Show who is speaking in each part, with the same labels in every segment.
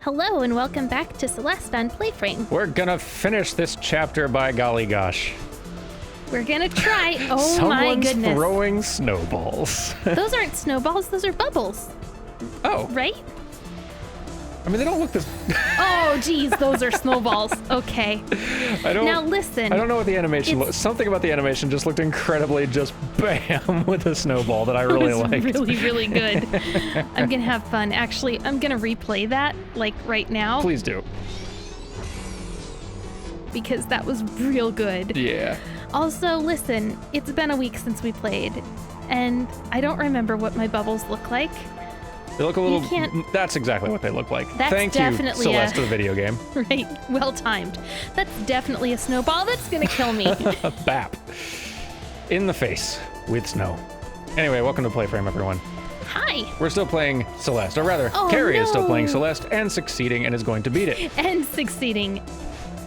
Speaker 1: Hello and welcome back to Celeste on PlayFrame.
Speaker 2: We're gonna finish this chapter, by golly gosh.
Speaker 1: We're gonna try. Oh my goodness.
Speaker 2: Someone's throwing snowballs.
Speaker 1: Those aren't snowballs, those are bubbles.
Speaker 2: Oh.
Speaker 1: Right?
Speaker 2: I mean, they don't look this...
Speaker 1: Oh, geez, those are snowballs. Okay. Now listen.
Speaker 2: I don't know what the animation looks... Something about the animation just looked incredibly just bam with a snowball that I really liked.
Speaker 1: Really, really good. I'm gonna have fun. Actually, I'm gonna replay that, like, right now.
Speaker 2: Please do.
Speaker 1: Because that was real good.
Speaker 2: Yeah.
Speaker 1: Also, listen, it's been a week since we played, and I don't remember what my bubbles look like.
Speaker 2: They look a little... That's exactly what they look like.
Speaker 1: That's
Speaker 2: Thank you,
Speaker 1: definitely
Speaker 2: Celeste, the video game.
Speaker 1: Right, well timed. That's definitely a snowball that's gonna kill me.
Speaker 2: Bap. In the face with snow. Anyway, welcome to PlayFrame, everyone.
Speaker 1: Hi.
Speaker 2: We're still playing Celeste, or rather,
Speaker 1: Oh,
Speaker 2: Carrie is still
Speaker 1: no.
Speaker 2: playing Celeste and succeeding and is going to beat it.
Speaker 1: And succeeding.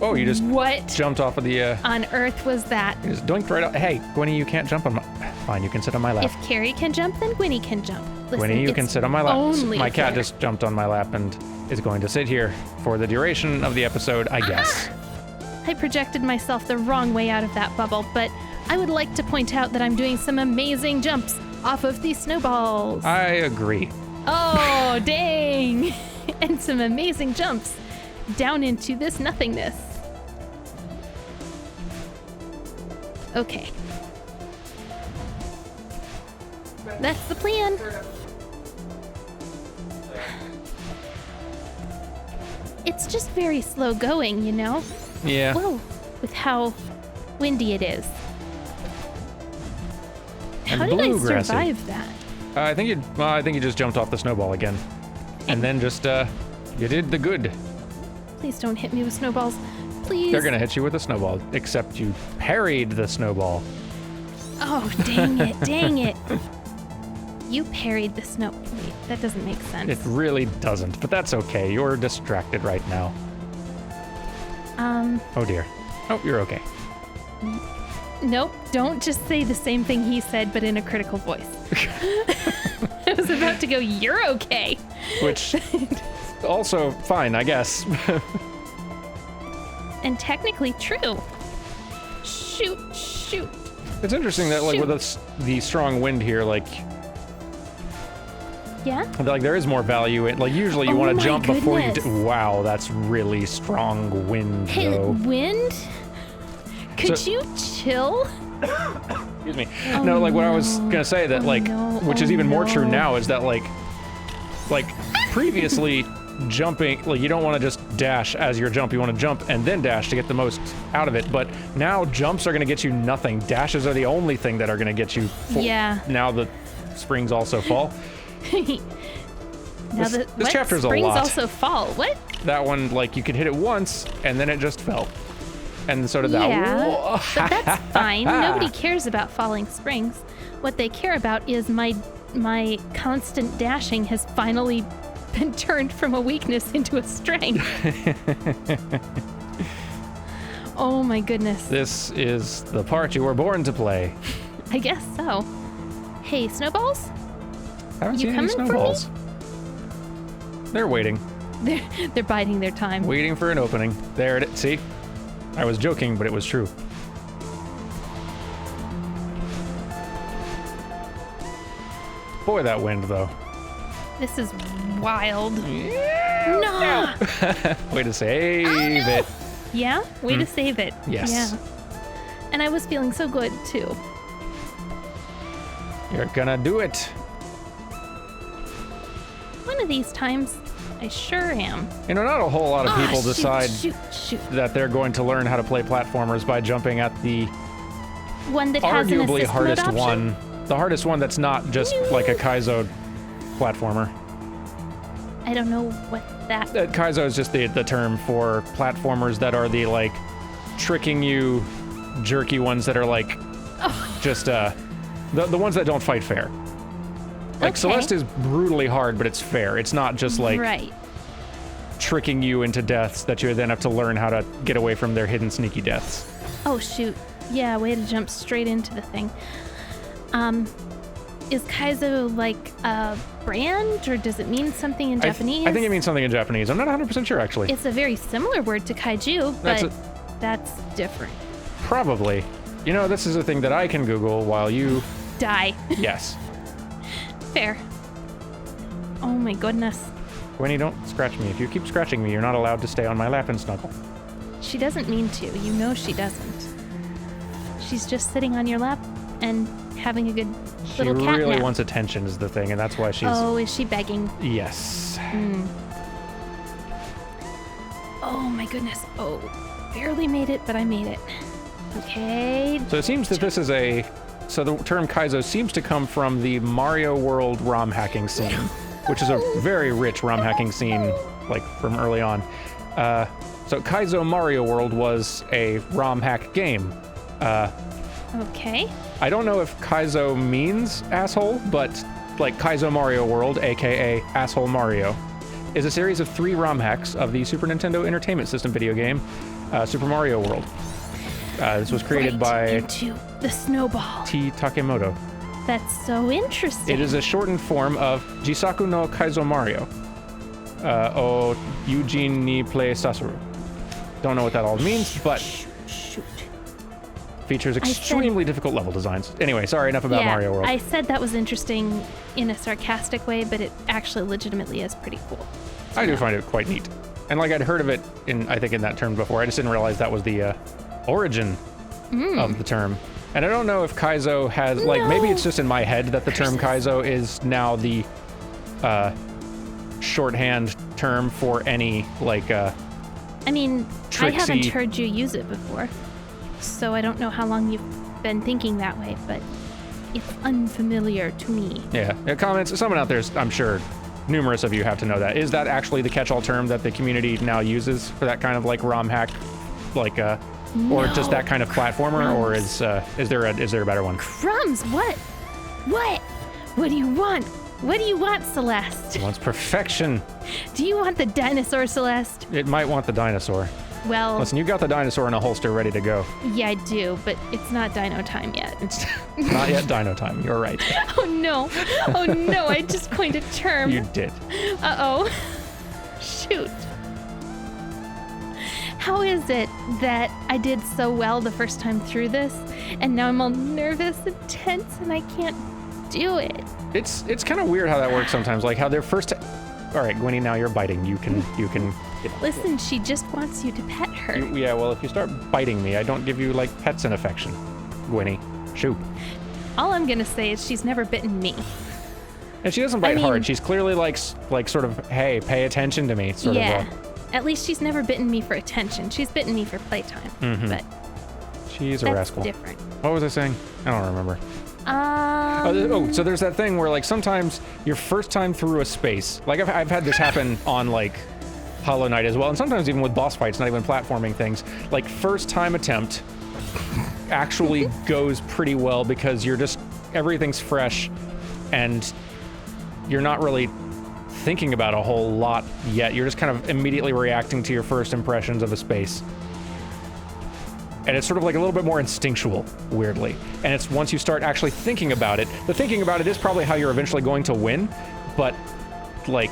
Speaker 2: Oh, you just
Speaker 1: What
Speaker 2: jumped off of the...
Speaker 1: on earth was that?
Speaker 2: You just doinked right out. Hey, Gwynny, you can't jump on my... Fine, you can sit on my lap.
Speaker 1: If Carrie can jump, then Gwynny can jump. Listen,
Speaker 2: Gwynny, you can sit on my lap.
Speaker 1: only
Speaker 2: My cat
Speaker 1: fair.
Speaker 2: just jumped on my lap and is going to sit here for the duration of the episode, I guess.
Speaker 1: I projected myself the wrong way out of that bubble, but I would like to point out that I'm doing some amazing jumps off of these snowballs.
Speaker 2: I agree.
Speaker 1: Oh, dang. And some amazing jumps down into this nothingness. Okay. That's the plan. It's just very slow going, you know?
Speaker 2: Yeah.
Speaker 1: Whoa, with how windy it is.
Speaker 2: And
Speaker 1: How did I
Speaker 2: bluegrassy.
Speaker 1: survive that?
Speaker 2: I think you just jumped off the snowball again. And then just, you did the good.
Speaker 1: Please don't hit me with snowballs. Please.
Speaker 2: They're gonna hit you with a snowball, except you parried the snowball.
Speaker 1: Oh, dang it, dang it. You parried the snow. Wait, that doesn't make sense.
Speaker 2: It really doesn't, but that's okay. You're distracted right now. Oh dear. Oh, you're okay.
Speaker 1: Nope, don't just say the same thing he said, but in a critical voice. I was about to go, you're okay.
Speaker 2: Which, also fine, I guess.
Speaker 1: And technically true. Shoot, shoot.
Speaker 2: It's interesting that, like, with the strong wind here, like,
Speaker 1: Yeah?
Speaker 2: there is more value in, like, usually you
Speaker 1: Oh
Speaker 2: want to
Speaker 1: my
Speaker 2: jump before you
Speaker 1: goodness.
Speaker 2: Wow, that's really strong wind,
Speaker 1: Hey,
Speaker 2: though.
Speaker 1: wind? Could
Speaker 2: So-
Speaker 1: you chill?
Speaker 2: Excuse me. No, like, what I was gonna say that, like,
Speaker 1: no,
Speaker 2: which is
Speaker 1: oh
Speaker 2: even more true
Speaker 1: no.
Speaker 2: now is that, like, previously, jumping, like, you don't want to just dash as your jump, you want to jump and then dash to get the most out of it, but now jumps are going to get you nothing. Dashes are the only thing that are going to get you...
Speaker 1: Yeah.
Speaker 2: Now the springs also fall.
Speaker 1: Now
Speaker 2: This chapter's a
Speaker 1: springs
Speaker 2: lot.
Speaker 1: also fall. What?
Speaker 2: That one, like, you could hit it once, and then it just fell. And so did that.
Speaker 1: Yeah,
Speaker 2: Whoa.
Speaker 1: but that's fine. Nobody cares about falling springs. What they care about is my constant dashing has finally been turned from a weakness into a strength. Oh my goodness.
Speaker 2: This is the part you were born to play.
Speaker 1: I guess so. Hey, snowballs?
Speaker 2: Haven't
Speaker 1: You
Speaker 2: seen any
Speaker 1: coming for me?
Speaker 2: snowballs. They're waiting.
Speaker 1: They're biding their time.
Speaker 2: Waiting for an opening. There it is. See? I was joking, but it was true. Boy, that wind, though.
Speaker 1: This is wild.
Speaker 2: Yeah.
Speaker 1: No!
Speaker 2: Way to save
Speaker 1: Oh, no.
Speaker 2: it.
Speaker 1: Yeah? Way to save it.
Speaker 2: Yes.
Speaker 1: Yeah. And I was feeling so good, too.
Speaker 2: You're gonna do it.
Speaker 1: One of these times, I sure am.
Speaker 2: You know, not a whole lot of people
Speaker 1: shoot,
Speaker 2: decide
Speaker 1: shoot.
Speaker 2: that they're going to learn how to play platformers by jumping at the
Speaker 1: One that has an
Speaker 2: arguably
Speaker 1: assist
Speaker 2: hardest
Speaker 1: mode option?
Speaker 2: one. The hardest one that's not just like a Kaizo platformer.
Speaker 1: I don't know what that...
Speaker 2: Kaizo is just the term for platformers that are the, like, tricking you, jerky ones that are, like, just, the ones that don't fight fair. Like,
Speaker 1: Okay.
Speaker 2: Celeste is brutally hard, but it's fair. It's not just, like,
Speaker 1: Right.
Speaker 2: tricking you into deaths that you then have to learn how to get away from their hidden sneaky deaths.
Speaker 1: Oh, shoot. Yeah, way to jump straight into the thing. is Kaizo like a brand, or does it mean something in Japanese?
Speaker 2: I think it means something in Japanese. I'm not 100% sure, actually.
Speaker 1: It's a very similar word to kaiju, but that's different.
Speaker 2: Probably. You know, this is a thing that I can Google while you...
Speaker 1: Die.
Speaker 2: Yes.
Speaker 1: Fair. Oh my goodness.
Speaker 2: Winnie, don't scratch me. If you keep scratching me, you're not allowed to stay on my lap and snuggle.
Speaker 1: She doesn't mean to. You know she doesn't. She's just sitting on your lap and having a good little cat nap.
Speaker 2: She really wants attention is the thing, and that's why she's...
Speaker 1: Oh, is she begging?
Speaker 2: Yes.
Speaker 1: Oh my goodness. Oh, barely made it, but I made it. Okay.
Speaker 2: So it seems that this is a... So the term Kaizo seems to come from the Mario World ROM hacking scene, which is a very rich ROM hacking scene, like, from early on. So Kaizo Mario World was a ROM hack game.
Speaker 1: Okay.
Speaker 2: I don't know if Kaizo means asshole, but like Kaizo Mario World, aka Asshole Mario, is a series of 3 ROM hacks of the Super Nintendo Entertainment System video game, Super Mario World. This was created by
Speaker 1: into the snowball.
Speaker 2: T. Takemoto.
Speaker 1: That's so interesting.
Speaker 2: It is a shortened form of Jisaku no Kaizo Mario. O Eugene ni play Sasuru. Don't know what that all means, but
Speaker 1: shoot.
Speaker 2: Features extremely difficult level designs. Anyway, sorry, enough about Mario World.
Speaker 1: I said that was interesting in a sarcastic way, but it actually legitimately is pretty cool.
Speaker 2: I do find it quite neat. And like I'd heard of it I think in that term before. I just didn't realize that was the origin of the term. And I don't know if Kaizo has, like, maybe it's just in my head that the term Kaizo is now the shorthand term for any, like,
Speaker 1: I mean,
Speaker 2: tricksy...
Speaker 1: I haven't heard you use it before, so I don't know how long you've been thinking that way, but it's unfamiliar to me.
Speaker 2: Yeah, comments, someone out there, I'm sure, numerous of you have to know that. Is that actually the catch-all term that the community now uses for that kind of, like, ROM hack, like, or just that kind of platformer, or is there a better one?
Speaker 1: Crumbs, what? What do you want? What do you want, Celeste?
Speaker 2: It wants perfection.
Speaker 1: Do you want the dinosaur, Celeste?
Speaker 2: It might want the dinosaur.
Speaker 1: Well...
Speaker 2: Listen, you got the dinosaur in a holster ready to go.
Speaker 1: Yeah, I do, but it's not dino time yet.
Speaker 2: It's not yet dino time, you're right.
Speaker 1: Oh no, I just coined a term.
Speaker 2: You did.
Speaker 1: Uh-oh. Shoot. How is it that I did so well the first time through this, and now I'm all nervous and tense and I can't do it?
Speaker 2: It's kind of weird how that works sometimes, like how their first... All right, Gwenny, now you're biting. You can.
Speaker 1: Listen, she just wants you to pet her.
Speaker 2: Yeah, well, if you start biting me, I don't give you, like, pets in affection. Gwenny, shoot.
Speaker 1: All I'm gonna say is she's never bitten me.
Speaker 2: And she doesn't bite hard. She's clearly like sort of, hey, pay attention to me, sort of.
Speaker 1: At least she's never bitten me for attention. She's bitten me for playtime. But
Speaker 2: she's a rascal.
Speaker 1: That's different.
Speaker 2: What was I saying? I don't remember. So there's that thing where, like, sometimes your first time through a space, like I've had this happen on, like, Hollow Knight as well, and sometimes even with boss fights, not even platforming things, like, first time attempt actually goes pretty well because everything's fresh and you're not really thinking about a whole lot yet. You're just kind of immediately reacting to your first impressions of a space. And it's sort of like a little bit more instinctual, weirdly. And it's once you start actually thinking about it, the thinking about it is probably how you're eventually going to win, but, like,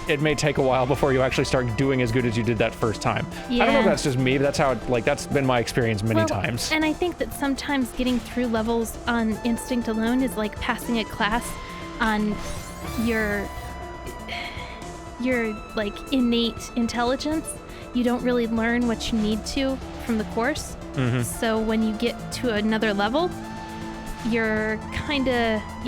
Speaker 2: it may take a while before you actually start doing as good as you did that first time.
Speaker 1: Yeah.
Speaker 2: I don't know if that's just me, but that's been my experience many times.
Speaker 1: And I think that sometimes getting through levels on instinct alone is like passing a class on your like innate intelligence. You don't really learn what you need to from the course. So when you get to another level, you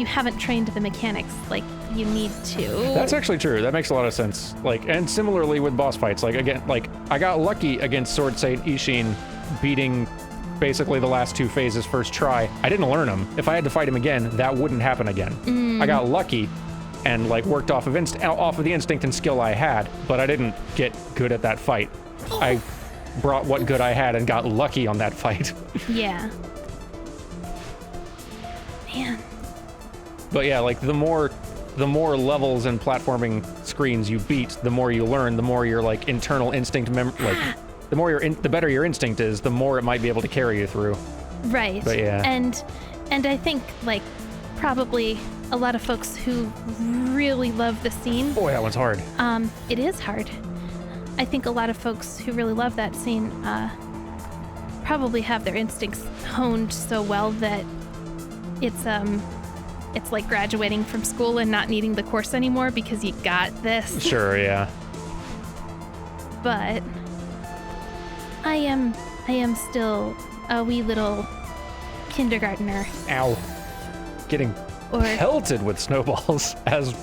Speaker 1: haven't trained the mechanics like you need to.
Speaker 2: That's actually true. That makes a lot of sense. Like, and similarly with boss fights, like, again, like, I got lucky against Sword Saint Ishin beating basically the last 2 phases first try. I didn't learn them. If I had to fight him again, that wouldn't happen again. I got lucky and, like, worked off of the instinct and skill I had, but I didn't get good at that fight. I brought what good I had and got lucky on that fight.
Speaker 1: Yeah. Man.
Speaker 2: But yeah, like, the more levels and platforming screens you beat, the more you learn, the more your, like, internal instinct the better your instinct is, the more it might be able to carry you through.
Speaker 1: Right.
Speaker 2: But yeah.
Speaker 1: And I think, like, probably a lot of folks who really love the scene.
Speaker 2: Boy, that one's hard.
Speaker 1: It is hard. I think a lot of folks who really love that scene probably have their instincts honed so well that it's like graduating from school and not needing the course anymore because you got this.
Speaker 2: Sure, yeah.
Speaker 1: But I am still a wee little kindergartner.
Speaker 2: Ow. Getting
Speaker 1: Or
Speaker 2: pelted with snowballs, as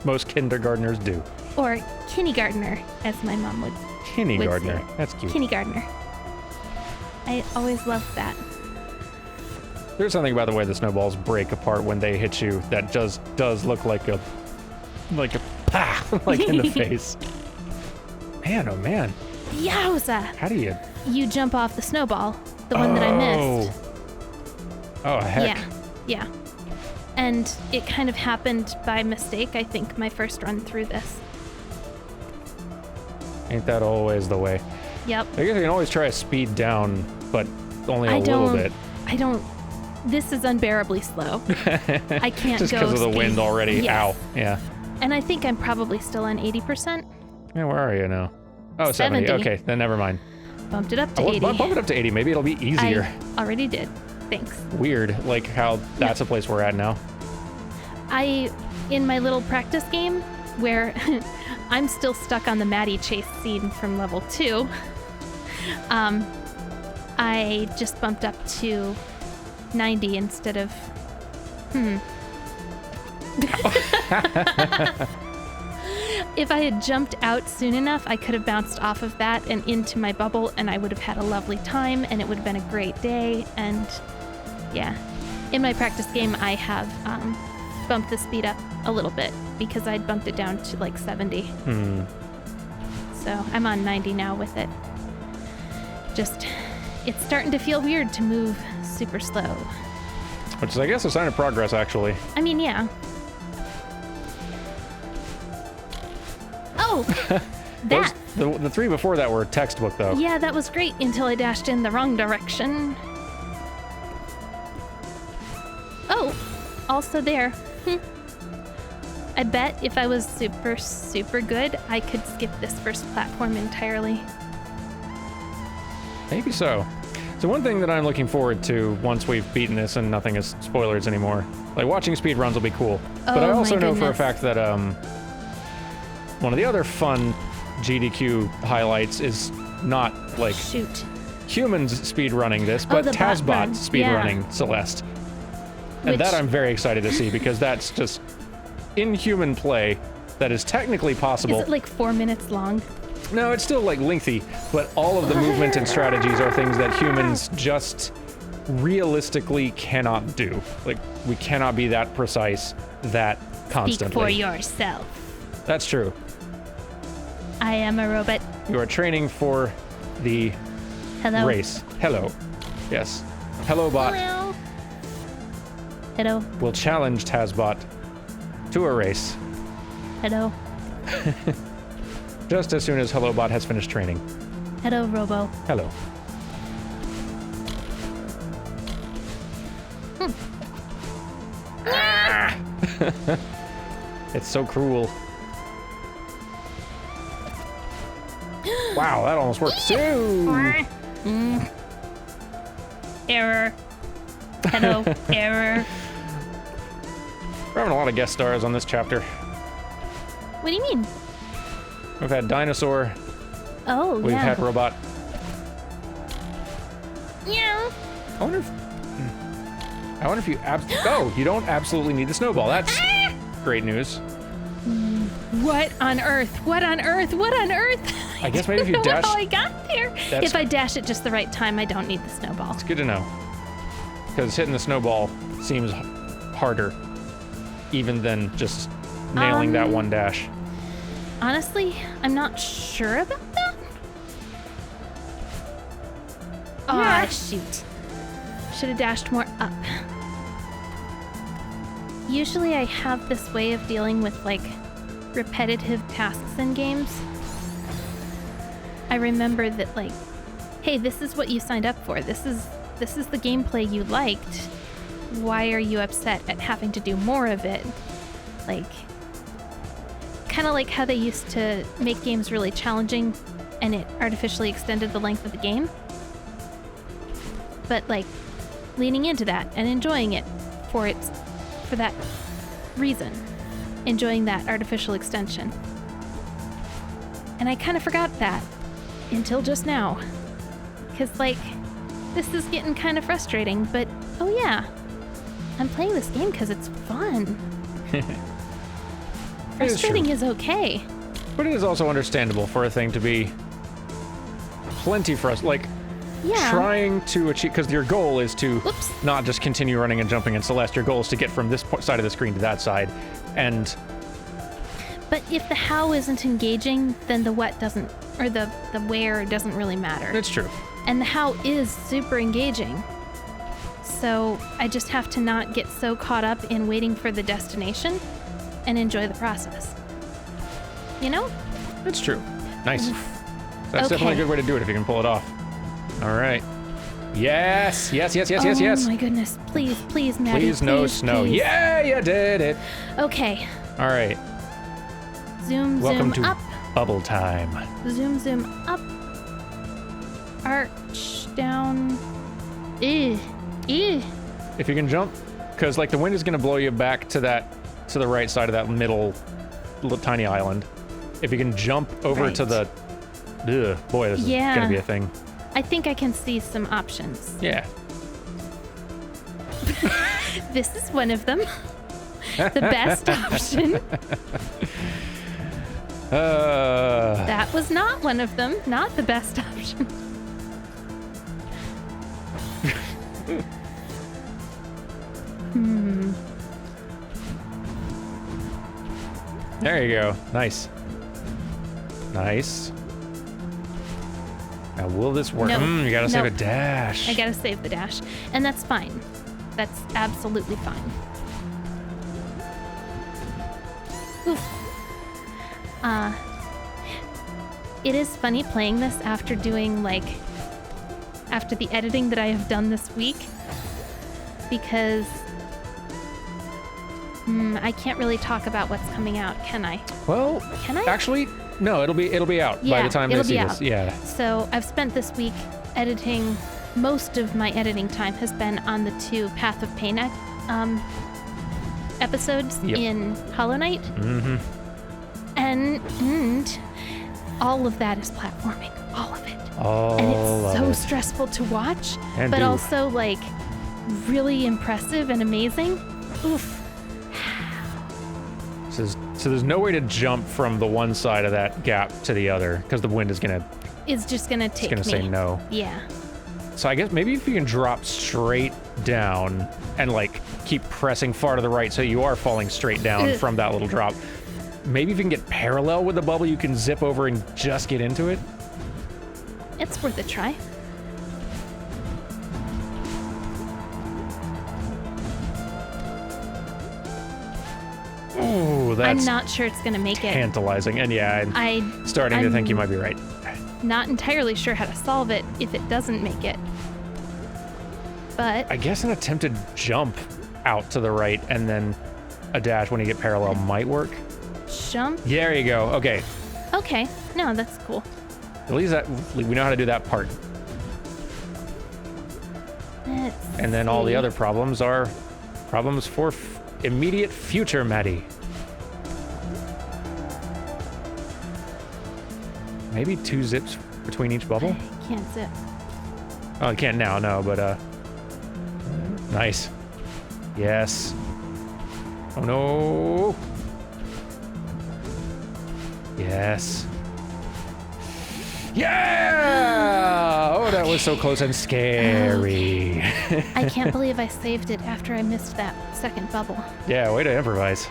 Speaker 2: most kindergartners do.
Speaker 1: or kindergartner, as my mom would
Speaker 2: Kindergartner.
Speaker 1: say.
Speaker 2: That's cute.
Speaker 1: Kindergartner. I always loved that.
Speaker 2: There's something about the way the snowballs break apart when they hit you that does look like a pah, like in the face. Man, oh man.
Speaker 1: Yowza!
Speaker 2: How do you?
Speaker 1: You jump off the snowball, the one that I missed.
Speaker 2: Oh, heck.
Speaker 1: Yeah. And it kind of happened by mistake, I think, my first run through this.
Speaker 2: Ain't that always the way?
Speaker 1: Yep.
Speaker 2: I guess you can always try to speed down, but only a little bit.
Speaker 1: This is unbearably slow. I can't
Speaker 2: Just
Speaker 1: go
Speaker 2: because of the
Speaker 1: speed.
Speaker 2: wind already.
Speaker 1: Yes.
Speaker 2: Ow. Yeah.
Speaker 1: And I think I'm probably still on 80%.
Speaker 2: Yeah, where are you now? Oh, 70. Okay, then never mind.
Speaker 1: Bumped it up to 80.
Speaker 2: Bump it up to 80. Maybe it'll be easier.
Speaker 1: I already did. Thanks.
Speaker 2: Weird, like how that's a place we're at now.
Speaker 1: In my little practice game, where I'm still stuck on the Maddie chase scene from level 2, I just bumped up to 90 instead of... If I had jumped out soon enough, I could have bounced off of that and into my bubble, and I would have had a lovely time, and it would have been a great day, and yeah. In my practice game, I have bumped the speed up a little bit because I'd bumped it down to like 70. So I'm on 90 now with it. Just, it's starting to feel weird to move super slow.
Speaker 2: Which is, I guess, a sign of progress, actually.
Speaker 1: I mean, yeah. Oh, that.
Speaker 2: The three before that were textbook, though.
Speaker 1: Yeah, that was great until I dashed in the wrong direction. Oh, also there. I bet if I was super, super good, I could skip this first platform entirely.
Speaker 2: Maybe so. So one thing that I'm looking forward to once we've beaten this and nothing is spoilers anymore, like watching speed runs will be cool. But I also know for a fact that one of the other fun GDQ highlights is not like humans speed running this, but TazBot speed running Celeste. And that I'm very excited to see because that's just inhuman play that is technically possible.
Speaker 1: Is it like 4 minutes long?
Speaker 2: No, it's still like lengthy, but all of the movement and strategies are things that humans just realistically cannot do. Like, we cannot be that precise that constantly.
Speaker 1: Speak for yourself.
Speaker 2: That's true.
Speaker 1: I am a robot.
Speaker 2: You are training for the race. Hello. Yes. Hello, bot.
Speaker 1: Hello.
Speaker 2: Will challenge TazBot to a race.
Speaker 1: Hello.
Speaker 2: Just as soon as HelloBot has finished training.
Speaker 1: Hello, Robo.
Speaker 2: Hello. Ah! It's so cruel. Wow, that almost worked too.
Speaker 1: Error. Hello. Error.
Speaker 2: We're having a lot of guest stars on this chapter.
Speaker 1: What do you mean?
Speaker 2: We've had Dinosaur.
Speaker 1: Oh,
Speaker 2: We've had Robot.
Speaker 1: Yeah.
Speaker 2: I wonder if you you don't absolutely need the snowball. That's great news.
Speaker 1: What on earth? What on earth? What on earth?
Speaker 2: I guess maybe if you dash.
Speaker 1: How I got there. If I dash at just the right time, I don't need the snowball.
Speaker 2: It's good to know. Because hitting the snowball seems harder, even than just nailing that one dash.
Speaker 1: Honestly, I'm not sure about that. Aw, shoot. Should have dashed more up. Usually I have this way of dealing with, like, repetitive tasks in games. I remember that, like, hey, this is what you signed up for. This is the gameplay you liked. why are you upset at having to do more of it? Like, kind of like how they used to make games really challenging and it artificially extended the length of the game. But like leaning into that and enjoying it for that reason, enjoying that artificial extension. And I kind of forgot that until just now. Because like, this is getting kind of frustrating, but oh yeah, I'm playing this game because it's fun. Frustrating is okay.
Speaker 2: But it is also understandable for a thing to be plenty like trying to achieve, because your goal is to not just continue running and jumping in Celeste. Your goal is to get from this side of the screen to that side, and
Speaker 1: but if the how isn't engaging, then the what doesn't, or the where doesn't really matter.
Speaker 2: It's true.
Speaker 1: And the how is super engaging. So I just have to not get so caught up in waiting for the destination and enjoy the process. You know?
Speaker 2: It's true. Nice. That's definitely a good way to do it if you can pull it off. All right. Yes, yes, yes, yes, yes, yes.
Speaker 1: Oh my goodness. Please, please, Maddie.
Speaker 2: Please, no snow.
Speaker 1: Please.
Speaker 2: Yeah, you did it.
Speaker 1: Okay.
Speaker 2: All right.
Speaker 1: Zoom,
Speaker 2: Welcome
Speaker 1: zoom
Speaker 2: to
Speaker 1: up.
Speaker 2: Bubble time.
Speaker 1: Zoom, zoom up. Arch down. If
Speaker 2: you can jump, because like the wind is going to blow you back to the right side of that middle little tiny island. If you can jump over to the, boy, this is going to be a thing.
Speaker 1: I think I can see some options.
Speaker 2: Yeah.
Speaker 1: This is one of them. The best option. That was not one of them. Not the best option.
Speaker 2: There you go. Nice. Nice. Now, will this work?
Speaker 1: No.
Speaker 2: You gotta save a dash.
Speaker 1: I gotta save the dash. And that's fine. That's absolutely fine. Oof. It is funny playing this after doing, after the editing that I have done this week. Because I can't really talk about what's coming out, can I?
Speaker 2: Well,
Speaker 1: can I?
Speaker 2: Actually, no. It'll be out by the time they see this. Yeah.
Speaker 1: So I've spent this week editing. Most of my editing time has been on the 2 Path of Pain episodes in Hollow Knight.
Speaker 2: Mm-hmm.
Speaker 1: And all of that is platforming. All of it.
Speaker 2: And
Speaker 1: it's so stressful to watch, but also really impressive and amazing. Oof.
Speaker 2: So there's no way to jump from the one side of that gap to the other because the wind is
Speaker 1: It's just gonna take me.
Speaker 2: It's gonna say no.
Speaker 1: Yeah.
Speaker 2: So I guess maybe if you can drop straight down and keep pressing far to the right so you are falling straight down from that little drop. Maybe if you can get parallel with the bubble, you can zip over and just get into it.
Speaker 1: It's worth a try.
Speaker 2: Ooh, that's
Speaker 1: I'm not sure it's gonna make it.
Speaker 2: Tantalizing. And yeah, I'm starting to think you might be right.
Speaker 1: Not entirely sure how to solve it if it doesn't make it. But
Speaker 2: I guess an attempted jump out to the right and then a dash when you get parallel might work.
Speaker 1: Jump?
Speaker 2: There you go. Okay.
Speaker 1: Okay. No, that's cool.
Speaker 2: At least we know how to do that part. And then all the other problems are problems for immediate future, Maddie. Maybe 2 zips between each bubble?
Speaker 1: I can't zip.
Speaker 2: Oh, I can't now, no, but nice. Yes. Oh no. Yes. Yeah! Oh, that was so close and scary.
Speaker 1: I can't believe I saved it after I missed that second bubble.
Speaker 2: Yeah, way to improvise.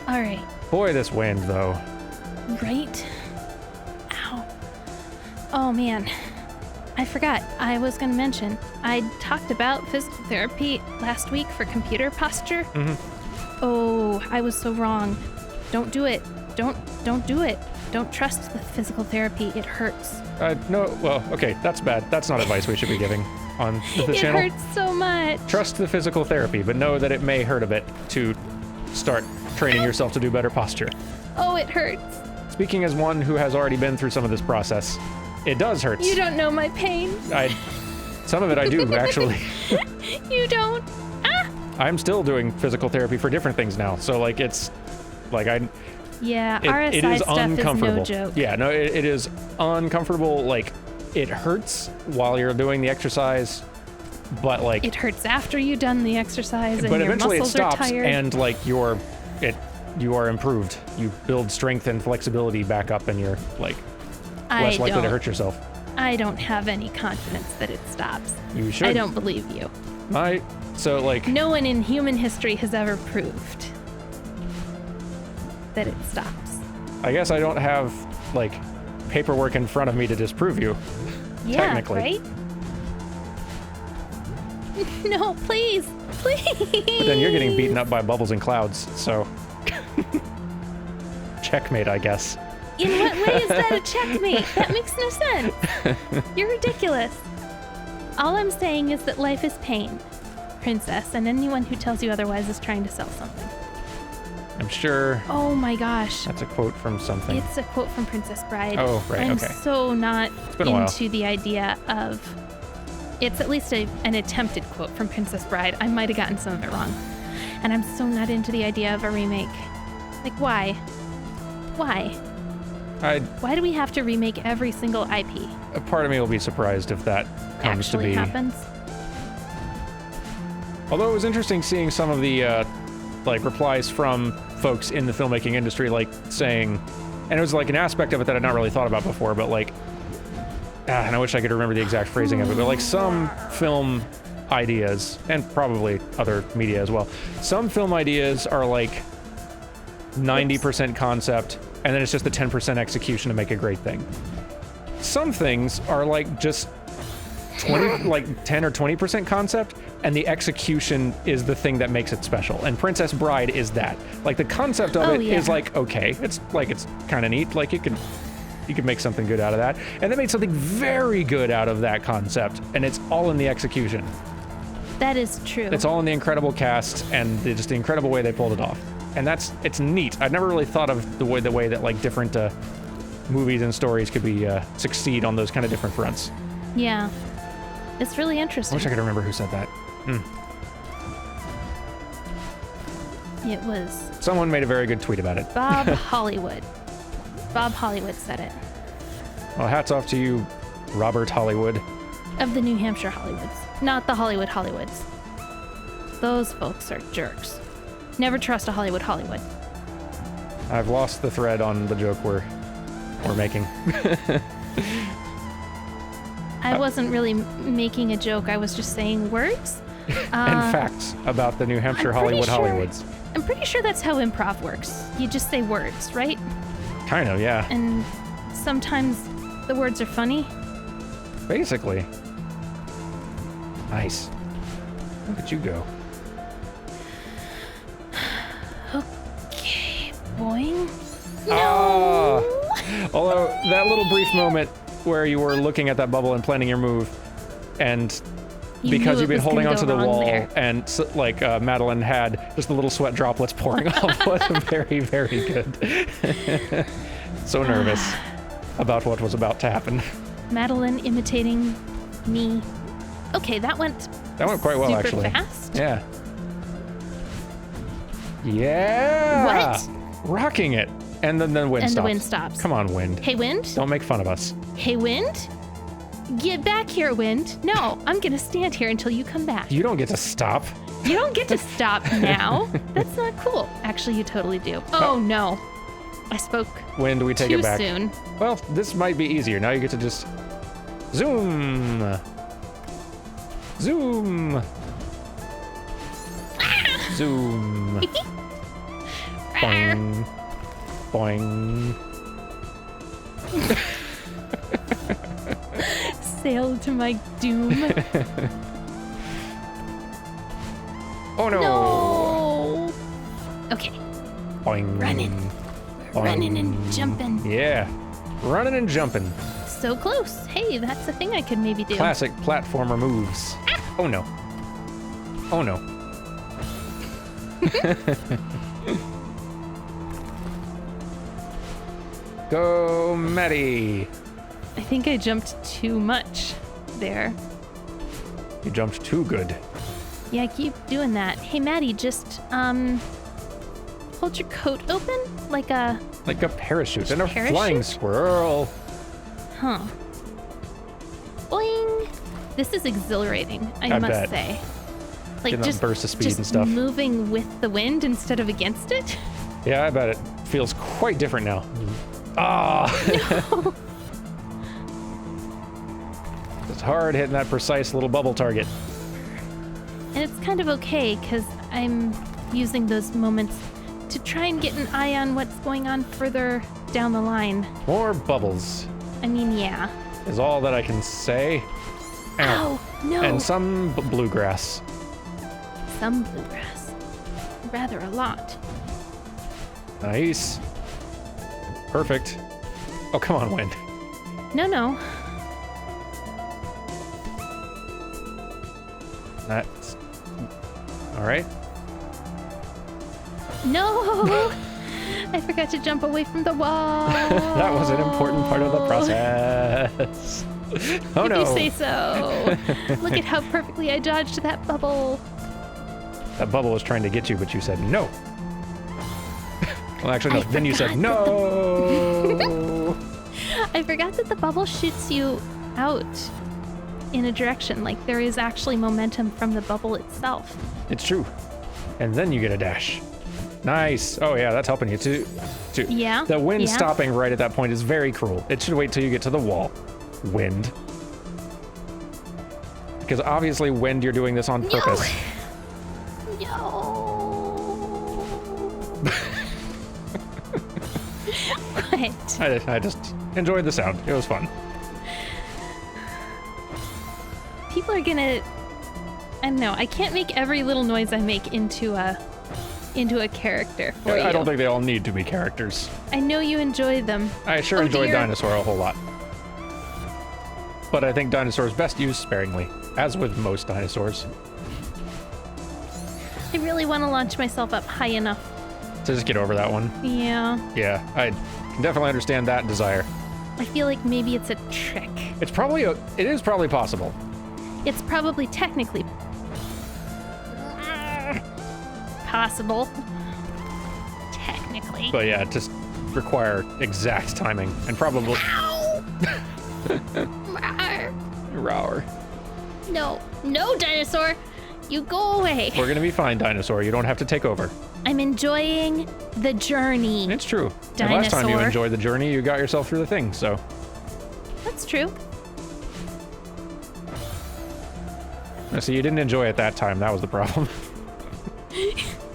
Speaker 1: All right.
Speaker 2: Boy, this wind, though.
Speaker 1: Right? Ow. Oh, man. I forgot. I was going to mention, I talked about physical therapy last week for computer posture.
Speaker 2: Mm-hmm.
Speaker 1: Oh, I was so wrong. Don't do it. Don't do it. Don't trust the physical therapy. It hurts.
Speaker 2: No, well, okay, that's bad. That's not advice we should be giving on the channel.
Speaker 1: It hurts so much.
Speaker 2: Trust the physical therapy, but know that it may hurt a bit to start training yourself to do better posture.
Speaker 1: Oh, it hurts.
Speaker 2: Speaking as one who has already been through some of this process, it does hurt.
Speaker 1: You don't know my pain.
Speaker 2: Some of it I do, actually.
Speaker 1: You don't. Ah!
Speaker 2: I'm still doing physical therapy for different things now, so like it's like
Speaker 1: Yeah,
Speaker 2: it
Speaker 1: RSI
Speaker 2: is
Speaker 1: stuff
Speaker 2: uncomfortable.
Speaker 1: is no joke.
Speaker 2: Yeah, no, it is uncomfortable. Like it hurts while you're doing the exercise, but like
Speaker 1: it hurts after you've done the exercise and
Speaker 2: but
Speaker 1: your
Speaker 2: eventually it
Speaker 1: muscles
Speaker 2: stops
Speaker 1: are tired.
Speaker 2: and like you are improved. You build strength and flexibility back up, and you're like less likely to hurt yourself.
Speaker 1: I don't have any confidence that it stops.
Speaker 2: You should.
Speaker 1: I don't believe you.
Speaker 2: So like
Speaker 1: No one in human history has ever proved that it stops.
Speaker 2: I guess I don't have like paperwork in front of me to disprove you.
Speaker 1: Yeah,
Speaker 2: Technically.
Speaker 1: right? No, please. Please.
Speaker 2: But then you're getting beaten up by bubbles and clouds, so checkmate, I guess.
Speaker 1: In what way is that a checkmate? That makes no sense. You're ridiculous. All I'm saying is that life is pain, princess, and anyone who tells you otherwise is trying to sell something.
Speaker 2: I'm sure
Speaker 1: Oh my gosh.
Speaker 2: that's a quote from something.
Speaker 1: It's a quote from Princess Bride.
Speaker 2: Oh, right,
Speaker 1: I'm
Speaker 2: okay.
Speaker 1: so not
Speaker 2: been a while.
Speaker 1: into the idea of... It's at least an attempted quote from Princess Bride. I might have gotten some of it wrong. And I'm so not into the idea of a remake. Like, why? Why? Why do we have to remake every single IP?
Speaker 2: A part of me will be surprised if that comes
Speaker 1: Actually
Speaker 2: to be.
Speaker 1: happens?
Speaker 2: Although it was interesting seeing some of the like replies from folks in the filmmaking industry, like saying, and it was like an aspect of it that I'd not really thought about before, but like, and I wish I could remember the exact phrasing of it, but like some film ideas, and probably other media as well, some film ideas are like 90% concept, and then it's just the 10% execution to make a great thing. Some things are like just 10 or 20% concept, and the execution is the thing that makes it special. And Princess Bride is that. Like the concept of it is like, okay, it's kind of neat. Like you could make something good out of that. And they made something very good out of that concept, and it's all in the execution.
Speaker 1: That is true.
Speaker 2: It's all in the incredible cast and just the incredible way they pulled it off. And it's neat. I've never really thought of the way that like different movies and stories could be succeed on those kind of different fronts.
Speaker 1: Yeah. It's really
Speaker 2: I
Speaker 1: interesting.
Speaker 2: wish I could remember who said that.
Speaker 1: It was
Speaker 2: Someone made a very good tweet about it.
Speaker 1: Bob Hollywood. Bob Hollywood said it.
Speaker 2: Well, hats off to you, Robert Hollywood.
Speaker 1: Of the New Hampshire Hollywoods. Not the Hollywoods. Those folks are jerks. Never trust a Hollywood.
Speaker 2: I've lost the thread on the joke we're making.
Speaker 1: I wasn't really making a joke. I was just saying words.
Speaker 2: And facts about the New Hampshire
Speaker 1: I'm pretty
Speaker 2: Hollywoods.
Speaker 1: I'm pretty sure that's how improv works. You just say words, right?
Speaker 2: Kind of, yeah.
Speaker 1: And sometimes the words are funny.
Speaker 2: Basically. Nice. Look at you go.
Speaker 1: Okay, boing.
Speaker 2: Ah.
Speaker 1: No!
Speaker 2: Although, that little brief moment where you were looking at that bubble and planning your move, and
Speaker 1: You
Speaker 2: because
Speaker 1: knew
Speaker 2: you've
Speaker 1: it
Speaker 2: been
Speaker 1: was
Speaker 2: holding
Speaker 1: gonna
Speaker 2: onto
Speaker 1: go
Speaker 2: the
Speaker 1: wrong
Speaker 2: wall,
Speaker 1: there.
Speaker 2: and Madeline had just the little sweat droplets pouring off, was very, very good. So nervous about what was about to happen.
Speaker 1: Madeline imitating me. Okay, that went
Speaker 2: Quite well,
Speaker 1: super
Speaker 2: actually.
Speaker 1: fast.
Speaker 2: Yeah. Yeah.
Speaker 1: What?
Speaker 2: Rocking it. And then the wind
Speaker 1: And
Speaker 2: stops.
Speaker 1: the wind stops.
Speaker 2: Come on, wind.
Speaker 1: Hey, wind?
Speaker 2: Don't make fun of us.
Speaker 1: Hey, wind? Get back here, wind. No, I'm gonna stand here until you come back.
Speaker 2: You don't get to stop.
Speaker 1: You don't get to stop now. That's not cool. Actually, you totally do. Oh, no. I spoke
Speaker 2: Wind, we take
Speaker 1: too
Speaker 2: it back.
Speaker 1: soon.
Speaker 2: Well, this might be easier. Now you get to just zoom. Zoom. Zoom. Boing. Boing.
Speaker 1: Sail to my doom.
Speaker 2: Oh no.
Speaker 1: No. Okay.
Speaker 2: Boing.
Speaker 1: Running. Running and jumping.
Speaker 2: Yeah, running and jumping.
Speaker 1: So close. Hey, that's a thing I could maybe do.
Speaker 2: Classic platformer moves. Oh no. Oh no. Go, Maddie.
Speaker 1: I think I jumped too much there.
Speaker 2: You jumped too good.
Speaker 1: Yeah, keep doing that. Hey, Maddie, just, hold your coat open like a
Speaker 2: parachute and a
Speaker 1: parachute?
Speaker 2: flying squirrel.
Speaker 1: Huh. Boing! This is exhilarating, I must
Speaker 2: bet.
Speaker 1: say. Like
Speaker 2: Getting that burst of speed
Speaker 1: just
Speaker 2: and stuff.
Speaker 1: moving with the wind instead of against it.
Speaker 2: Yeah, I bet it feels quite different now. Ah!
Speaker 1: No.
Speaker 2: It's hard hitting that precise little bubble target.
Speaker 1: And it's kind of okay, because I'm using those moments to try and get an eye on what's going on further down the line.
Speaker 2: More bubbles
Speaker 1: I mean, yeah.
Speaker 2: is all that I can say.
Speaker 1: Ow, no.
Speaker 2: And some bluegrass.
Speaker 1: Some bluegrass. Rather a lot.
Speaker 2: Nice. Perfect. Oh, come on, wind.
Speaker 1: No.
Speaker 2: That's... all right.
Speaker 1: No! I forgot to jump away from the wall.
Speaker 2: That was an important part of the process. Oh
Speaker 1: if
Speaker 2: no.
Speaker 1: you say so. Look at how perfectly I dodged that bubble.
Speaker 2: That bubble was trying to get you, but you said no. Well, actually, no. Then you said no.
Speaker 1: I forgot that the bubble shoots you out in a direction. Like, there is actually momentum from the bubble itself.
Speaker 2: It's true. And then you get a dash. Nice. Oh, yeah, that's helping you too.
Speaker 1: Yeah.
Speaker 2: The wind
Speaker 1: yeah.
Speaker 2: stopping right at that point is very cruel. It should wait till you get to the wall. Wind. Because obviously, wind, you're doing this on purpose.
Speaker 1: No. What?
Speaker 2: I just enjoyed the sound. It was fun.
Speaker 1: People are gonna... I don't know. I can't make every little noise I make into a character for you.
Speaker 2: I don't think they all need to be characters.
Speaker 1: I know you enjoy them.
Speaker 2: I sure enjoyed Dinosaur a whole lot. But I think Dinosaur is best used sparingly, as with most dinosaurs.
Speaker 1: I really want to launch myself up high enough.
Speaker 2: So just get over that one.
Speaker 1: Yeah.
Speaker 2: Yeah, I can definitely understand that desire.
Speaker 1: I feel like maybe it's a trick.
Speaker 2: It is probably possible.
Speaker 1: It's probably technically possible. Technically.
Speaker 2: But yeah, just require exact timing and probably...
Speaker 1: Ow!
Speaker 2: Rower.
Speaker 1: No, dinosaur! You go away.
Speaker 2: We're gonna be fine, Dinosaur. You don't have to take over.
Speaker 1: I'm enjoying the journey.
Speaker 2: It's true.
Speaker 1: Dinosaur.
Speaker 2: And last time you enjoyed the journey, you got yourself through the thing, so...
Speaker 1: That's true.
Speaker 2: See, you didn't enjoy it that time. That was the problem.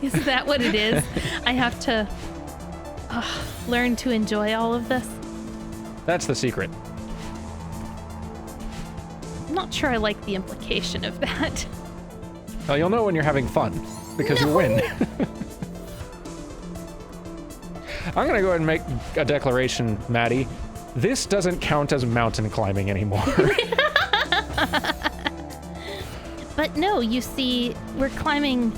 Speaker 1: Is that what it is? I have to learn to enjoy all of this.
Speaker 2: That's the secret.
Speaker 1: I'm not sure I like the implication of that.
Speaker 2: Well, you'll know when you're having fun, because you win. I'm gonna go ahead and make a declaration, Maddie. This doesn't count as mountain climbing anymore.
Speaker 1: But no, you see, we're climbing,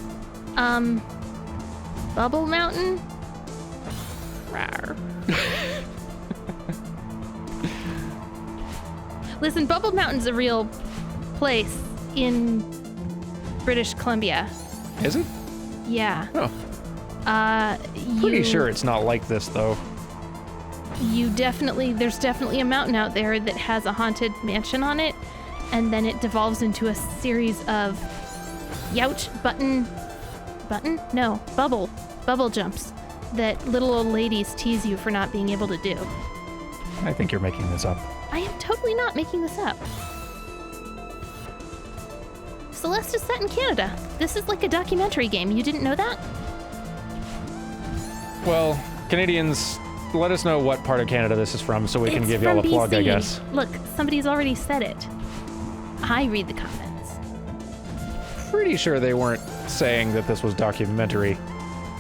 Speaker 1: Bubble Mountain? Rawr. Listen, Bubble Mountain's a real place in British Columbia.
Speaker 2: Is it?
Speaker 1: Yeah.
Speaker 2: Oh. Pretty sure it's not like this, though.
Speaker 1: There's definitely a mountain out there that has a haunted mansion on it, and then it devolves into a series of bubble jumps that little old ladies tease you for not being able to do.
Speaker 2: I think you're making this up.
Speaker 1: I am totally not making this up. Celeste is set in Canada. This is like a documentary game. You didn't know that?
Speaker 2: Well, Canadians, let us know what part of Canada this is from so we can
Speaker 1: It's
Speaker 2: give y'all a
Speaker 1: from
Speaker 2: plug, I
Speaker 1: BC.
Speaker 2: guess.
Speaker 1: Look, somebody's already said it. I read the comments.
Speaker 2: Pretty sure they weren't saying that this was documentary.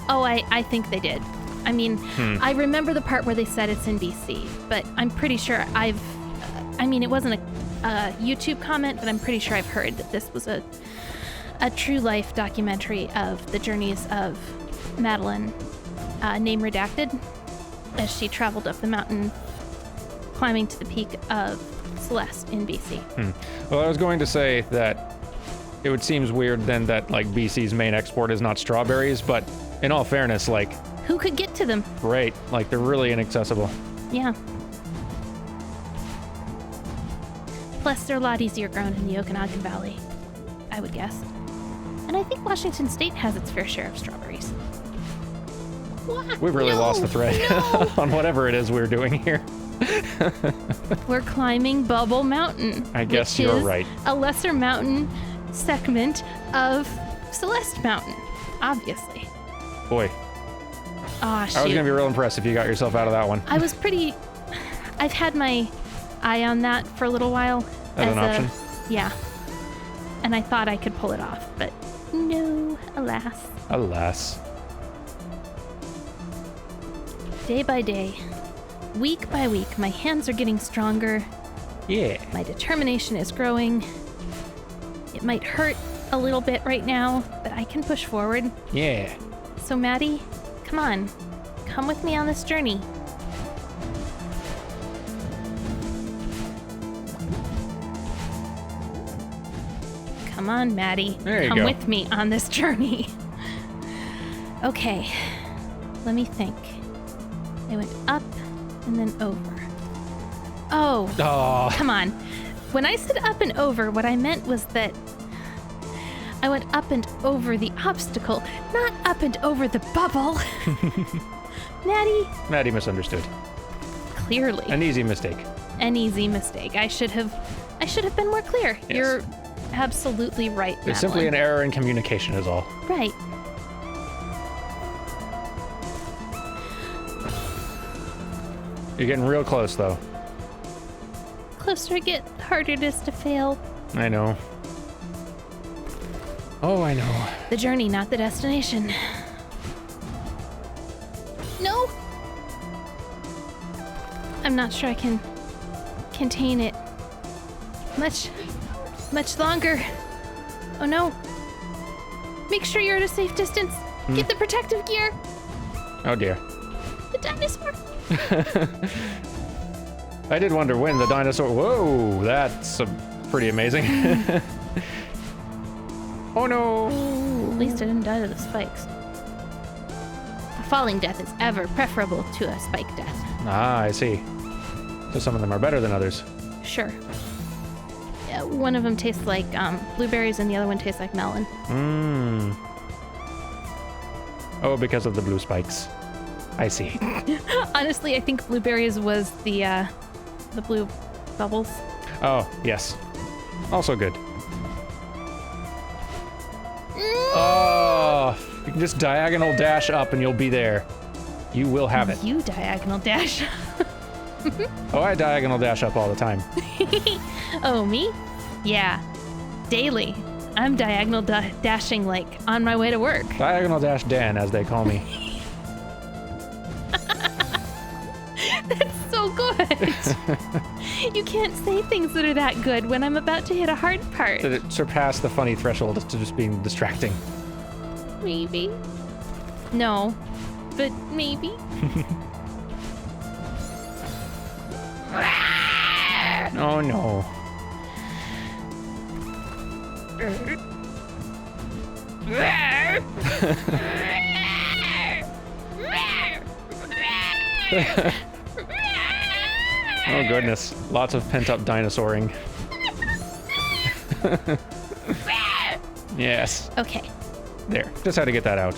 Speaker 1: Oh, I think they did. I mean, I remember the part where they said it's in BC, but I'm pretty sure it wasn't a YouTube comment, but I'm pretty sure I've heard that this was a true life documentary of the journeys of Madeline, name redacted, as she traveled up the mountain, climbing to the peak of Celeste in BC.
Speaker 2: Well, I was going to say that it would seem weird then that like BC's main export is not strawberries, but in all fairness, like
Speaker 1: who could get to them?
Speaker 2: Right, like they're really inaccessible.
Speaker 1: Yeah. Plus, they're a lot easier grown in the Okanagan Valley, I would guess. And I think Washington State has its fair share of strawberries. What?
Speaker 2: We've really lost the thread on whatever it is we're doing here.
Speaker 1: We're climbing Bubble Mountain.
Speaker 2: I guess
Speaker 1: which
Speaker 2: you're
Speaker 1: is
Speaker 2: right.
Speaker 1: A lesser mountain segment of Celeste Mountain, obviously.
Speaker 2: Boy.
Speaker 1: Oh, shoot.
Speaker 2: I was going to be real impressed if you got yourself out of that one.
Speaker 1: I've had my eye on that for a little while.
Speaker 2: As an option?
Speaker 1: Yeah. And I thought I could pull it off, but no, alas.
Speaker 2: Alas.
Speaker 1: Day by day, week by week, my hands are getting stronger.
Speaker 2: Yeah.
Speaker 1: My determination is growing. It might hurt a little bit right now, but I can push forward.
Speaker 2: Yeah.
Speaker 1: So Maddie, come on. Come with me on this journey. Come on, Maddie.
Speaker 2: There you
Speaker 1: Come
Speaker 2: go.
Speaker 1: with me on this journey. Okay. Let me think. I went up and then over. Oh, come on. When I said up and over, what I meant was that I went up and over the obstacle, not up and over the bubble.
Speaker 2: Maddie misunderstood.
Speaker 1: Clearly.
Speaker 2: An easy mistake.
Speaker 1: An easy mistake. I should have been more clear.
Speaker 2: Yes.
Speaker 1: You're absolutely right,
Speaker 2: It's simply an error in communication is all.
Speaker 1: Right.
Speaker 2: You're getting real close, though.
Speaker 1: Closer I get, the harder it is to fail.
Speaker 2: I know. Oh, I know.
Speaker 1: The journey, not the destination. No! I'm not sure I can contain it much longer. Oh no. Make sure you're at a safe distance. Get the protective gear.
Speaker 2: Oh dear.
Speaker 1: The dinosaur.
Speaker 2: I did wonder when the dinosaur... Whoa, that's pretty amazing. Oh no.
Speaker 1: At least I didn't die to the spikes. A falling death is ever preferable to a spike death.
Speaker 2: Ah, I see. So some of them are better than others.
Speaker 1: Sure. Yeah, one of them tastes like blueberries and the other one tastes like melon.
Speaker 2: Oh, because of the blue spikes. I see.
Speaker 1: Honestly, I think blueberries was the blue bubbles.
Speaker 2: Oh, yes. Also good. Oh, you can just diagonal dash up and you'll be there. You will have it.
Speaker 1: You diagonal dash.
Speaker 2: Oh, I diagonal dash up all the time.
Speaker 1: Oh, me? Yeah. Daily. I'm diagonal dashing like on my way to work.
Speaker 2: Diagonal dash Dan, as they call me.
Speaker 1: That's so good. You can't say things that are that good when I'm about to hit a hard part.
Speaker 2: Did it surpass the funny threshold to just being distracting?
Speaker 1: Maybe. No, but maybe.
Speaker 2: Oh no. Oh goodness, lots of pent-up dinosauring. Yes.
Speaker 1: Okay.
Speaker 2: There, just had to get that out.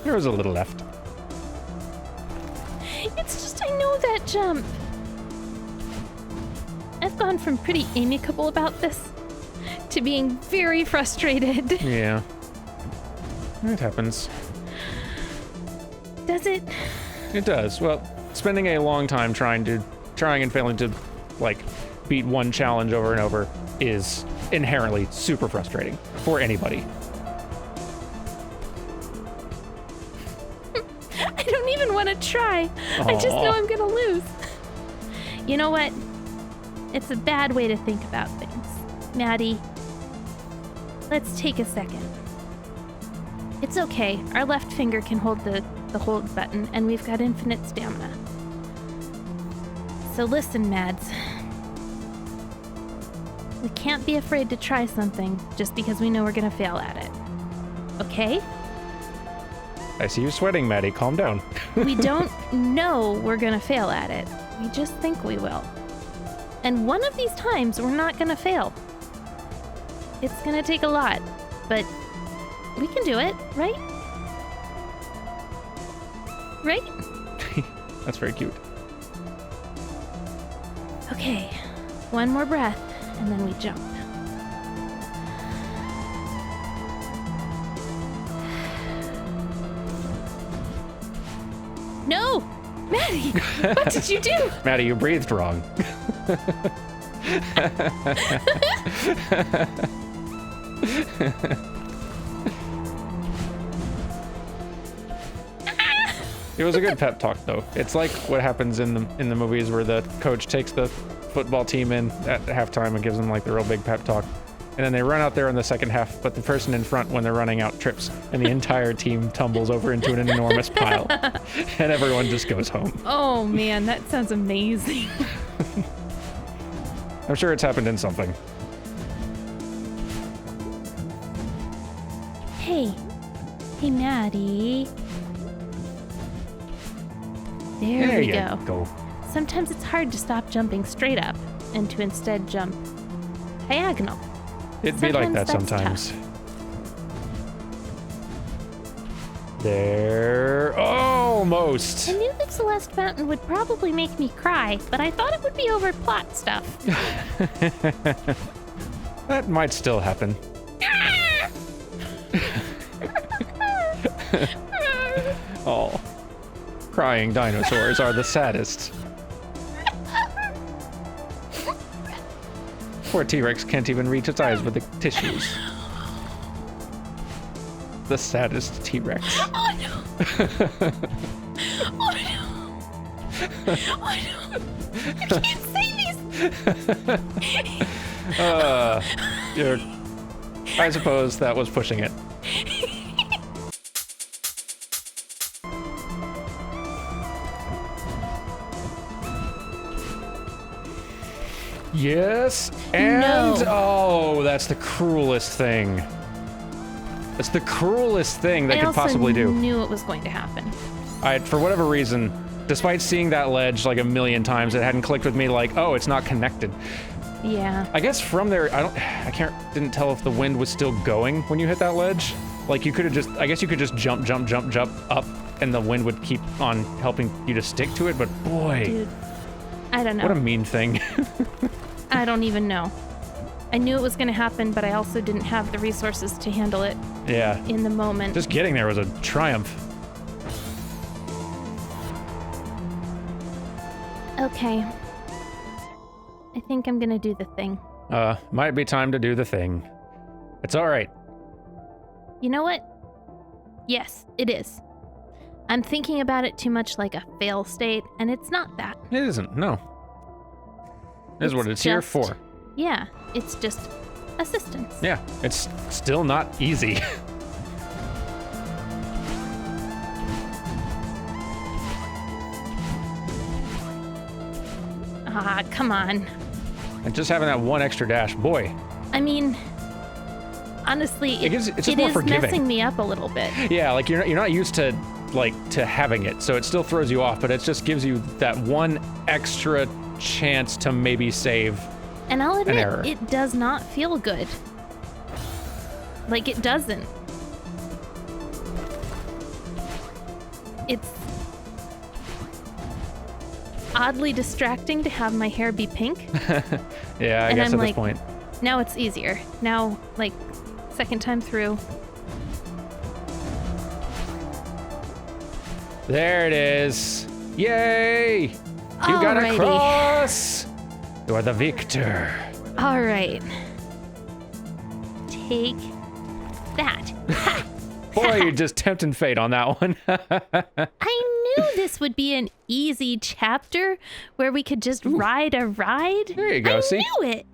Speaker 2: There was a little left.
Speaker 1: It's just I know that jump. I've gone from pretty amicable about this to being very frustrated.
Speaker 2: Yeah. It happens.
Speaker 1: Does it?
Speaker 2: It does. Well, spending a long time trying and failing to, like, beat one challenge over and over is inherently super frustrating for anybody.
Speaker 1: I don't even want to try. I just know I'm gonna lose. You know what? It's a bad way to think about things. Maddie, let's take a second. It's okay. Our left finger can hold the hold button, and we've got infinite stamina. So listen, Mads. We can't be afraid to try something just because we know we're gonna fail at it. Okay?
Speaker 2: I see you sweating, Maddie. Calm down.
Speaker 1: We don't know we're gonna fail at it. We just think we will. And one of these times, we're not gonna fail. It's gonna take a lot, but we can do it, right? Right?
Speaker 2: That's very cute.
Speaker 1: Okay, one more breath, and then we jump. No! Maddie! What did you do?
Speaker 2: Maddie, you breathed wrong. It was a good pep talk, though. It's like what happens in the movies where the coach takes the football team in at halftime and gives them like the real big pep talk. And then they run out there in the second half, but the person in front when they're running out trips, and the entire team tumbles over into an enormous pile, and everyone just goes home.
Speaker 1: Oh man, that sounds amazing.
Speaker 2: I'm sure it's happened in something.
Speaker 1: Hey, Maddie. There we go. Sometimes it's hard to stop jumping straight up and to instead jump diagonal.
Speaker 2: It'd be like that sometimes.
Speaker 1: Tough.
Speaker 2: There, almost.
Speaker 1: I knew that Celeste Fountain would probably make me cry, but I thought it would be over plot stuff.
Speaker 2: That might still happen. Oh, crying dinosaurs are the saddest. Poor T-Rex can't even reach its eyes with the tissues. The saddest T-Rex.
Speaker 1: Oh no! Oh no! Oh no! I can't say these!
Speaker 2: I suppose that was pushing it. Yes, and
Speaker 1: No.
Speaker 2: Oh, that's the cruelest thing. That's the cruelest thing they could possibly do.
Speaker 1: I also knew it was going to happen.
Speaker 2: For whatever reason, despite seeing that ledge like a million times, it hadn't clicked with me like, oh, it's not connected.
Speaker 1: Yeah.
Speaker 2: I guess from there, didn't tell if the wind was still going when you hit that ledge. Like you could have just, I guess you could just jump up, and the wind would keep on helping you to stick to it, but boy.
Speaker 1: Dude, I don't know.
Speaker 2: What a mean thing.
Speaker 1: I don't even know. I knew it was going to happen, but I also didn't have the resources to handle it.
Speaker 2: Yeah.
Speaker 1: In the moment.
Speaker 2: Just getting there was a triumph.
Speaker 1: Okay. I think I'm going to do the thing.
Speaker 2: Might be time to do the thing. It's all right.
Speaker 1: You know what? Yes, it is. I'm thinking about it too much like a fail state, and it's not that.
Speaker 2: It isn't, no. It is what it's here for.
Speaker 1: Yeah, it's just assistance.
Speaker 2: Yeah, it's still not easy.
Speaker 1: Ah, come on.
Speaker 2: And just having that one extra dash, boy.
Speaker 1: I mean, honestly,
Speaker 2: it's just
Speaker 1: it
Speaker 2: more
Speaker 1: is
Speaker 2: forgiving.
Speaker 1: messing me up a little bit.
Speaker 2: Yeah, like you're not used to having it, so it still throws you off, but it just gives you that one extra chance to maybe save.
Speaker 1: And I'll
Speaker 2: an error.
Speaker 1: admit, it does not feel good. Like, it doesn't. It's oddly distracting to have my hair be pink.
Speaker 2: Yeah, I guess at this point.
Speaker 1: Now it's easier. Now, like, second time through.
Speaker 2: There it is. Yay! You got
Speaker 1: Alrighty.
Speaker 2: across! You are the victor.
Speaker 1: All right. take that.
Speaker 2: Boy, you're just tempting fate on that one.
Speaker 1: I knew this would be an easy chapter where we could just ride a ride.
Speaker 2: There you go, see?
Speaker 1: I knew it.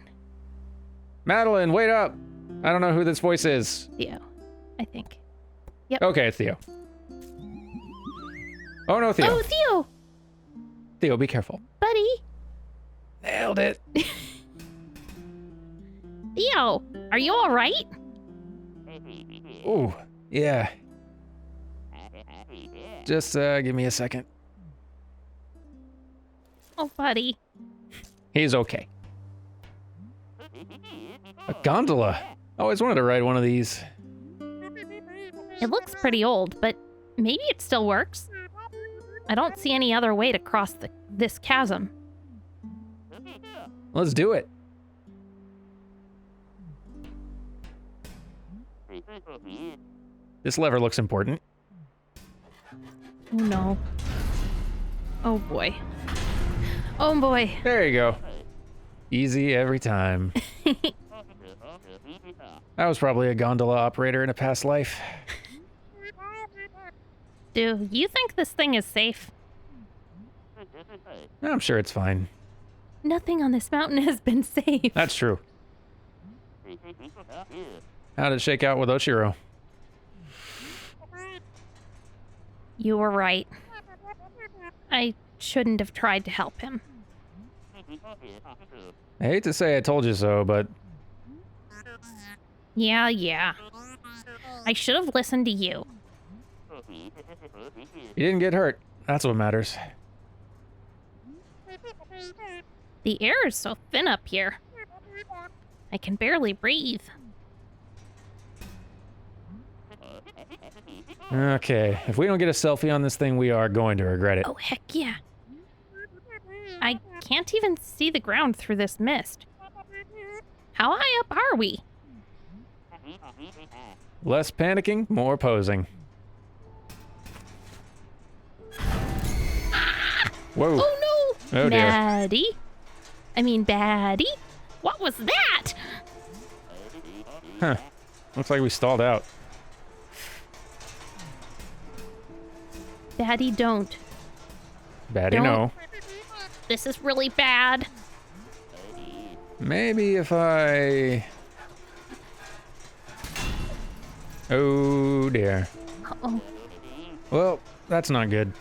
Speaker 2: Madeline, wait up. I don't know who this voice is.
Speaker 1: Theo, I think.
Speaker 2: Okay, it's Theo. Oh, no, Theo.
Speaker 1: Oh, Theo.
Speaker 2: Theo, be careful.
Speaker 1: Buddy.
Speaker 2: Nailed it.
Speaker 1: Theo, are you all right?
Speaker 2: Ooh, yeah. Just give me a second.
Speaker 1: Oh, buddy.
Speaker 2: He's okay. A gondola. I always wanted to ride one of these.
Speaker 1: It looks pretty old, but maybe it still works. I don't see any other way to cross this chasm.
Speaker 2: Let's do it. This lever looks important.
Speaker 1: Oh, no. Oh, boy. Oh, boy.
Speaker 2: There you go. Easy every time. I was probably a gondola operator in a past life.
Speaker 1: Do you think this thing is safe?
Speaker 2: I'm sure it's fine.
Speaker 1: Nothing on this mountain has been safe.
Speaker 2: That's true. How did it shake out with Oshiro?
Speaker 1: You were right. I shouldn't have tried to help him.
Speaker 2: I hate to say I told you so, but...
Speaker 1: Yeah. I should have listened to you.
Speaker 2: You didn't get hurt. That's what matters.
Speaker 1: The air is so thin up here. I can barely breathe.
Speaker 2: Okay, if we don't get a selfie on this thing, we are going to regret it.
Speaker 1: Oh, heck yeah. I can't even see the ground through this mist. How high up are we?
Speaker 2: Less panicking, more posing. Whoa.
Speaker 1: Oh, no!
Speaker 2: Oh, dear.
Speaker 1: Maddie? I mean, Baddie? What was that?
Speaker 2: Huh. Looks like we stalled out.
Speaker 1: Baddie, don't.
Speaker 2: Baddie,
Speaker 1: Don't.
Speaker 2: no.
Speaker 1: This is really bad.
Speaker 2: Maybe if I... Oh, dear.
Speaker 1: Uh-oh.
Speaker 2: Well, that's not good.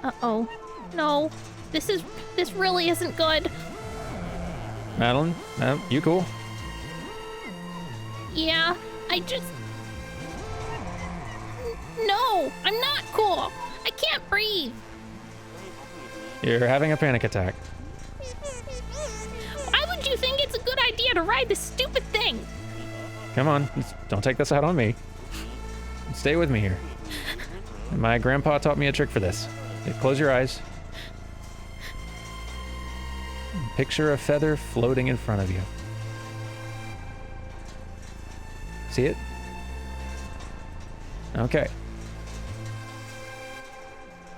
Speaker 1: Uh-oh. No. This really isn't good.
Speaker 2: Madeline, you cool?
Speaker 1: Yeah, I just... No, I'm not cool. I can't breathe.
Speaker 2: You're having a panic attack.
Speaker 1: Why would you think it's a good idea to ride this stupid thing?
Speaker 2: Come on, don't take this out on me. Stay with me here. My grandpa taught me a trick for this. Close your eyes. Picture a feather floating in front of you. See it? Okay.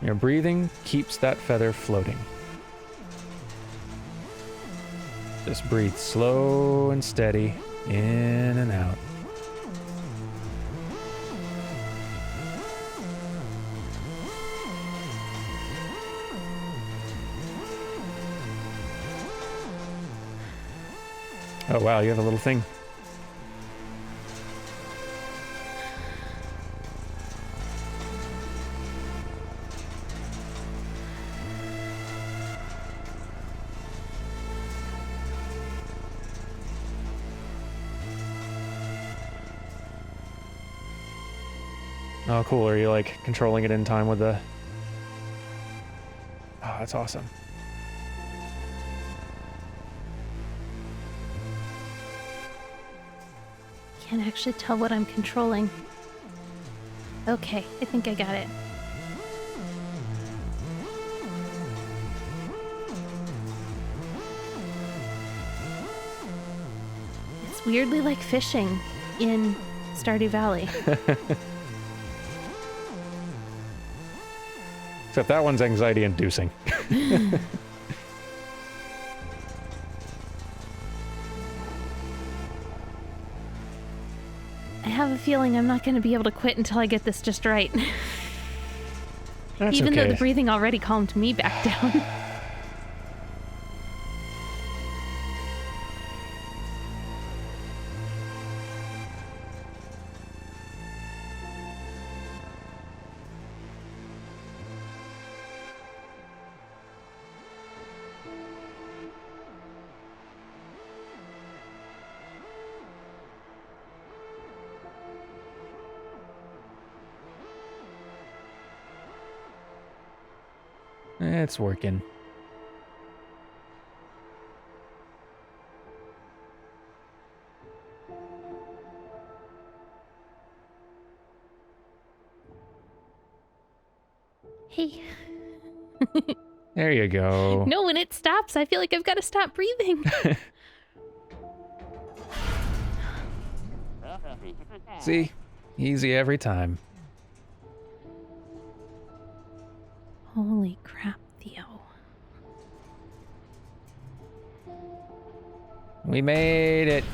Speaker 2: Your breathing keeps that feather floating. Just breathe slow and steady, in and out. Oh wow, you have a little thing. Oh, cool. Are you, like, controlling it in time with the... Oh, that's awesome.
Speaker 1: Can't actually tell what I'm controlling. Okay, I think I got it. It's weirdly like fishing in Stardew Valley.
Speaker 2: Except that one's anxiety-inducing.
Speaker 1: I have a feeling I'm not going to be able to quit until I get this just right.
Speaker 2: That's
Speaker 1: Even
Speaker 2: okay.
Speaker 1: though the breathing already calmed me back down.
Speaker 2: It's working.
Speaker 1: Hey.
Speaker 2: There you go.
Speaker 1: No, when it stops, I feel like I've got to stop breathing.
Speaker 2: See? Easy every time.
Speaker 1: Holy crap, Theo.
Speaker 2: We made it.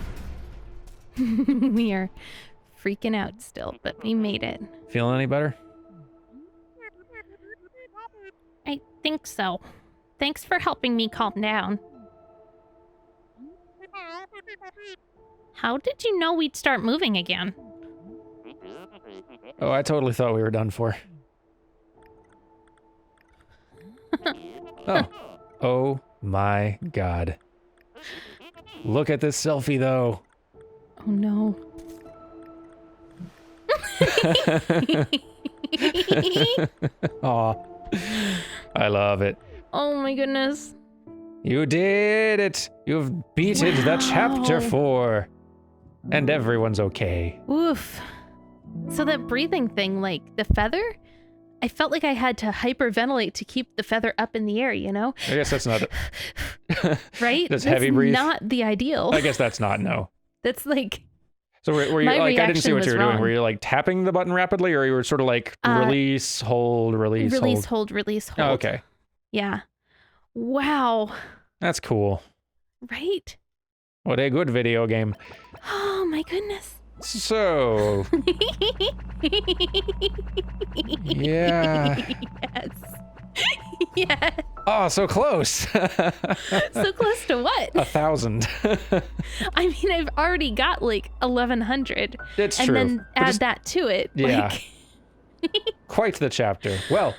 Speaker 1: We are freaking out still, but we made it.
Speaker 2: Feeling any better?
Speaker 1: I think so. Thanks for helping me calm down. How did you know we'd start moving again?
Speaker 2: Oh, I totally thought we were done for. Oh. Oh my god. Look at this selfie, though.
Speaker 1: Oh no.
Speaker 2: Aw. I love it.
Speaker 1: Oh my goodness.
Speaker 2: You did it! You've beaten the chapter 4. And everyone's okay.
Speaker 1: Oof. So that breathing thing, like the feather, I felt like I had to hyperventilate to keep the feather up in the air, you know?
Speaker 2: I guess that's not...
Speaker 1: Right?
Speaker 2: That's heavy breathe?
Speaker 1: Not the ideal.
Speaker 2: I guess that's not, no.
Speaker 1: That's like...
Speaker 2: So were you,
Speaker 1: My
Speaker 2: like, I didn't see
Speaker 1: reaction
Speaker 2: what you
Speaker 1: was
Speaker 2: were doing.
Speaker 1: wrong.
Speaker 2: Were you, like, tapping the button rapidly, or you were sort of like, release, hold, release,
Speaker 1: release,
Speaker 2: hold?
Speaker 1: release, hold.
Speaker 2: Oh, okay.
Speaker 1: Yeah. Wow.
Speaker 2: That's cool.
Speaker 1: Right?
Speaker 2: What a good video game.
Speaker 1: Oh my goodness.
Speaker 2: So... yeah.
Speaker 1: Yes. Yeah.
Speaker 2: Oh, so close.
Speaker 1: So close to what?
Speaker 2: 1,000.
Speaker 1: I mean, I've already got like 1,100.
Speaker 2: It's
Speaker 1: and
Speaker 2: true.
Speaker 1: then
Speaker 2: But
Speaker 1: add
Speaker 2: just-
Speaker 1: that to it.
Speaker 2: Yeah.
Speaker 1: Like,
Speaker 2: Quite the chapter. Well,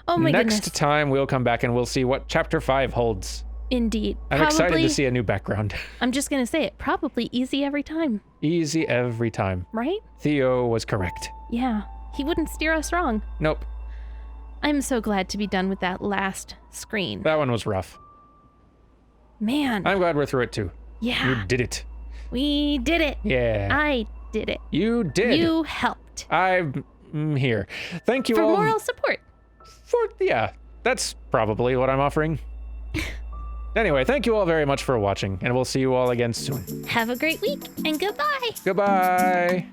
Speaker 1: oh my
Speaker 2: next
Speaker 1: goodness.
Speaker 2: time we'll come back and we'll see what chapter 5 holds.
Speaker 1: Indeed.
Speaker 2: I'm excited to see a new background.
Speaker 1: I'm just going to say it. Probably easy every time.
Speaker 2: Easy every time.
Speaker 1: Right?
Speaker 2: Theo was correct.
Speaker 1: Yeah. He wouldn't steer us wrong.
Speaker 2: Nope.
Speaker 1: I'm so glad to be done with that last screen.
Speaker 2: That one was rough.
Speaker 1: Man.
Speaker 2: I'm glad we're through it too.
Speaker 1: Yeah.
Speaker 2: You did it.
Speaker 1: We did it.
Speaker 2: Yeah.
Speaker 1: I did it.
Speaker 2: You did.
Speaker 1: You helped.
Speaker 2: I'm here. Thank you
Speaker 1: For
Speaker 2: all.
Speaker 1: moral support.
Speaker 2: Yeah, that's probably what I'm offering. Anyway, thank you all very much for watching, and we'll see you all again soon.
Speaker 1: Have a great week and goodbye.
Speaker 2: Goodbye.